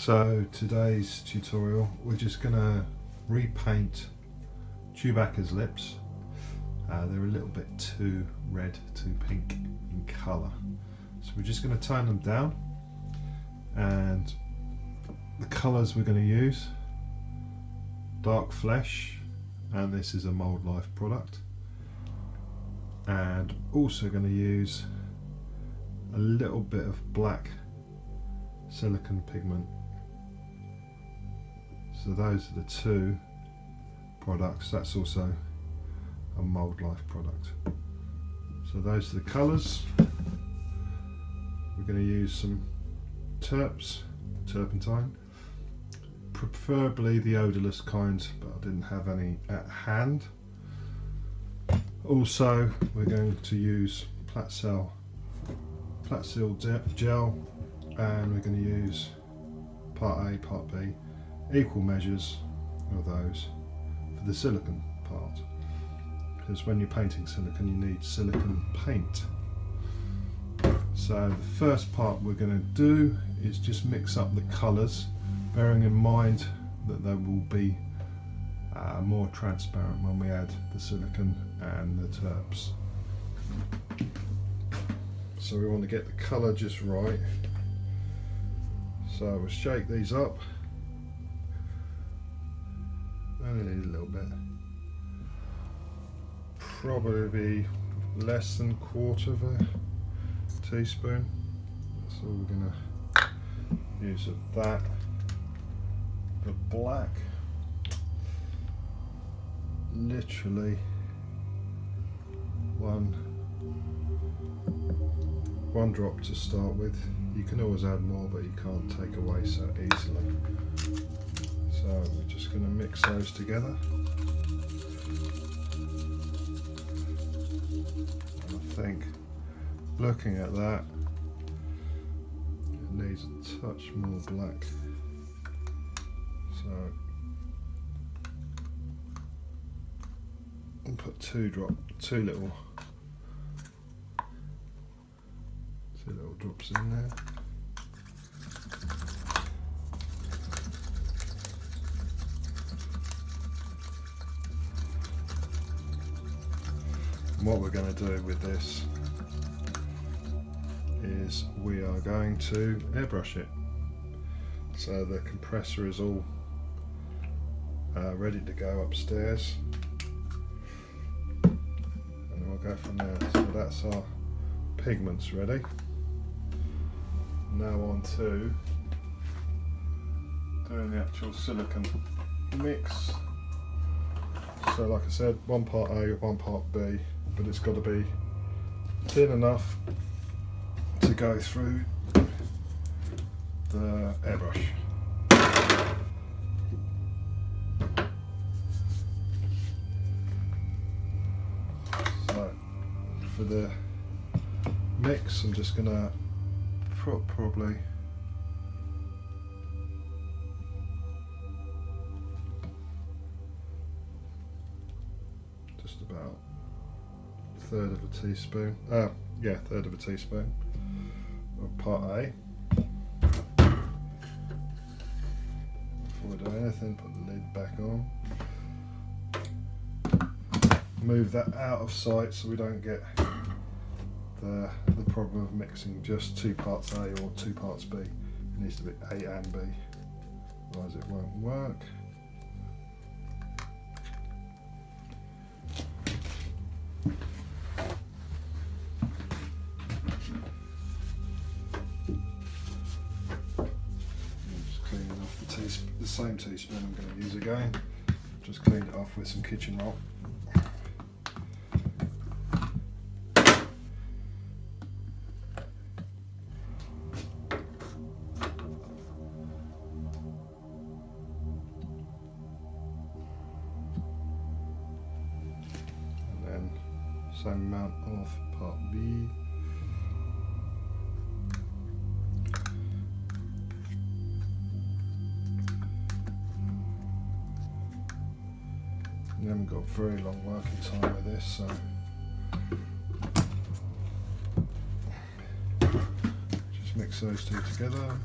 So today's tutorial, we're just going to repaint Chewbacca's lips. They're a little bit too red, too pink in colour. So we're just going to tone them down, and the colours we're going to use: dark flesh, and this is a Mould Life product, and also going to use a little bit of black silicone pigment. So those are the two products. That's also a Mould Life product. So those are the colours. We're going to use some turpentine, preferably the odourless kind, but I didn't have any at hand. Also, we're going to use Platsil gel, and we're going to use part A, part B, equal measures of those for the silicone part, because when you're painting silicone you need silicone paint. So the first part we're going to do is just mix up the colours, bearing in mind that they will be more transparent when we add the silicone and the terps. So we want to get the colour just right. So we'll shake these up. Only need a little bit. Probably less than 1/4 of a teaspoon. So we're going to use of that. The black, literally one drop to start with. You can always add more, but you can't take away so easily. So we're just going to mix those together. And I think, looking at that, it needs a touch more black. So I'll put two little drops in there. And what we're going to do with this is we are going to airbrush it. So the compressor is all ready to go upstairs, and we'll go from there. So that's our pigments ready. Now on to doing the actual silicone mix. So like I said, one part A, one part B, but it's got to be thin enough to go through the airbrush. So for the mix, I'm just going to probably just about 1/3 of a teaspoon. Yeah, 1/3 of a teaspoon of part A. Before we do anything, put the lid back on. Move that out of sight so we don't get the problem of mixing just 2 parts A or 2 parts B. It needs to be A and B, otherwise it won't work. Just cleaning off the same teaspoon I'm going to use again. Just cleaned it off with some kitchen roll. Same amount of part B. We haven't got very long working time with this, so just mix those two together.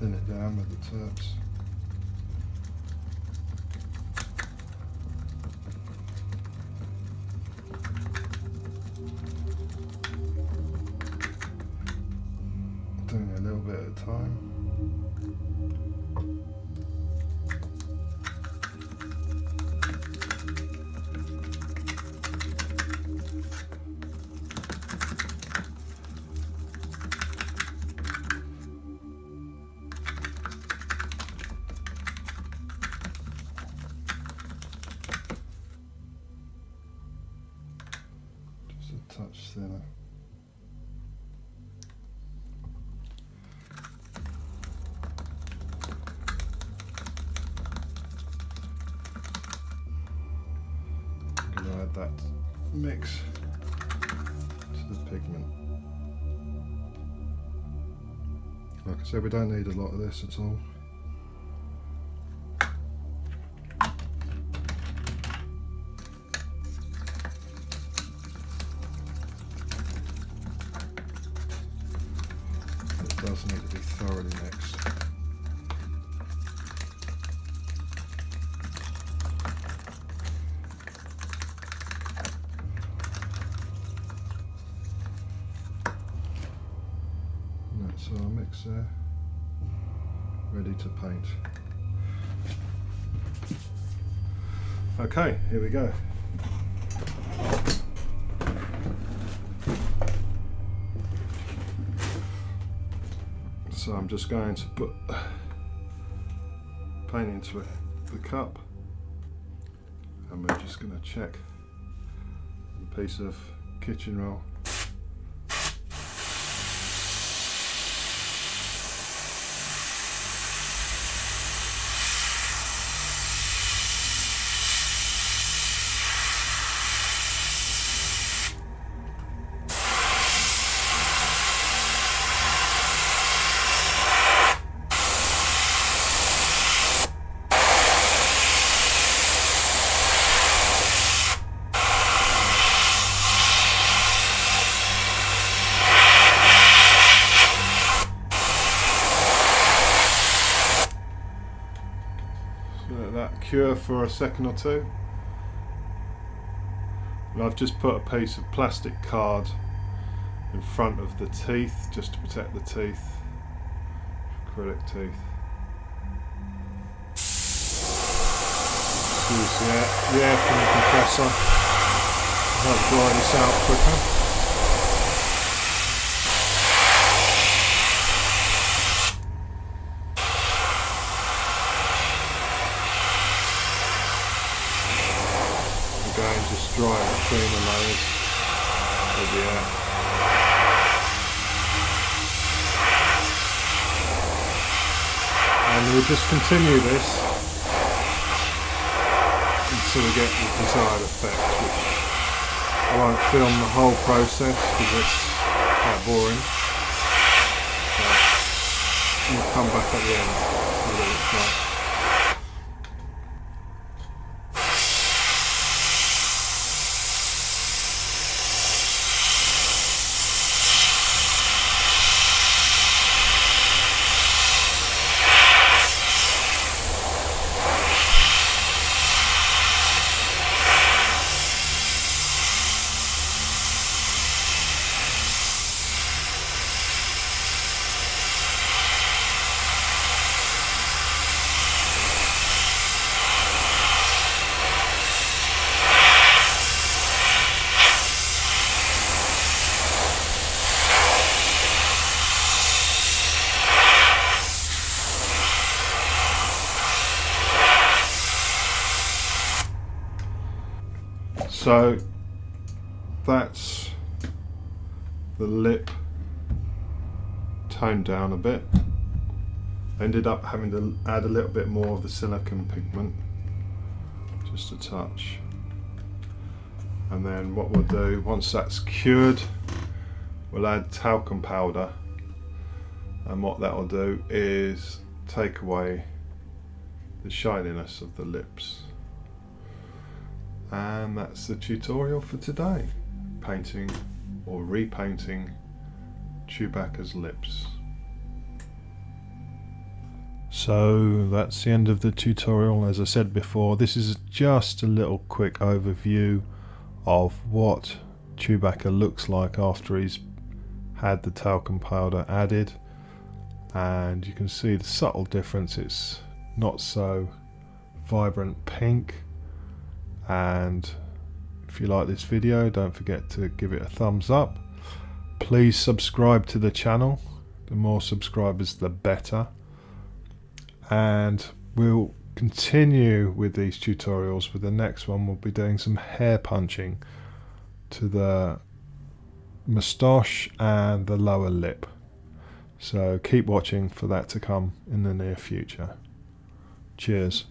thin it down with the terps. Doing a little bit at a time. Touch thinner. I'm going to add that mix to the pigment. Like I said, we don't need a lot of this at all. Does need to be thoroughly mixed. And that's our mix there, ready to paint. Okay, here we go. So I'm just going to put paint into the cup, and we're just going to check a piece of kitchen roll. Let that cure for a second or two. And I've just put a piece of plastic card in front of the teeth just to protect the teeth, acrylic teeth. Use the air from the compressor to help dry this out quicker. Again, just dry between the layers with the air. And we'll just continue this until we get the desired effect, which I won't film the whole process because it's quite boring. But we'll come back at the end and see what it looks like. So that's the lip toned down a bit. Ended up having to add a little bit more of the silicone pigment, just a touch. And then what we'll do, once that's cured, we'll add talcum powder, and what that will do is take away the shininess of the lips. And that's the tutorial for today, painting or repainting Chewbacca's lips. So that's the end of the tutorial. As I said before, this is just a little quick overview of what Chewbacca looks like after he's had the talcum powder added, and you can see the subtle difference. It's not so vibrant pink. And if you like this video, don't forget to give it a thumbs up. Please subscribe to the channel. The more subscribers the better. And we'll continue with these tutorials. With the next one, we'll be doing some hair punching to the moustache and the lower lip. So keep watching for that to come in the near future. Cheers.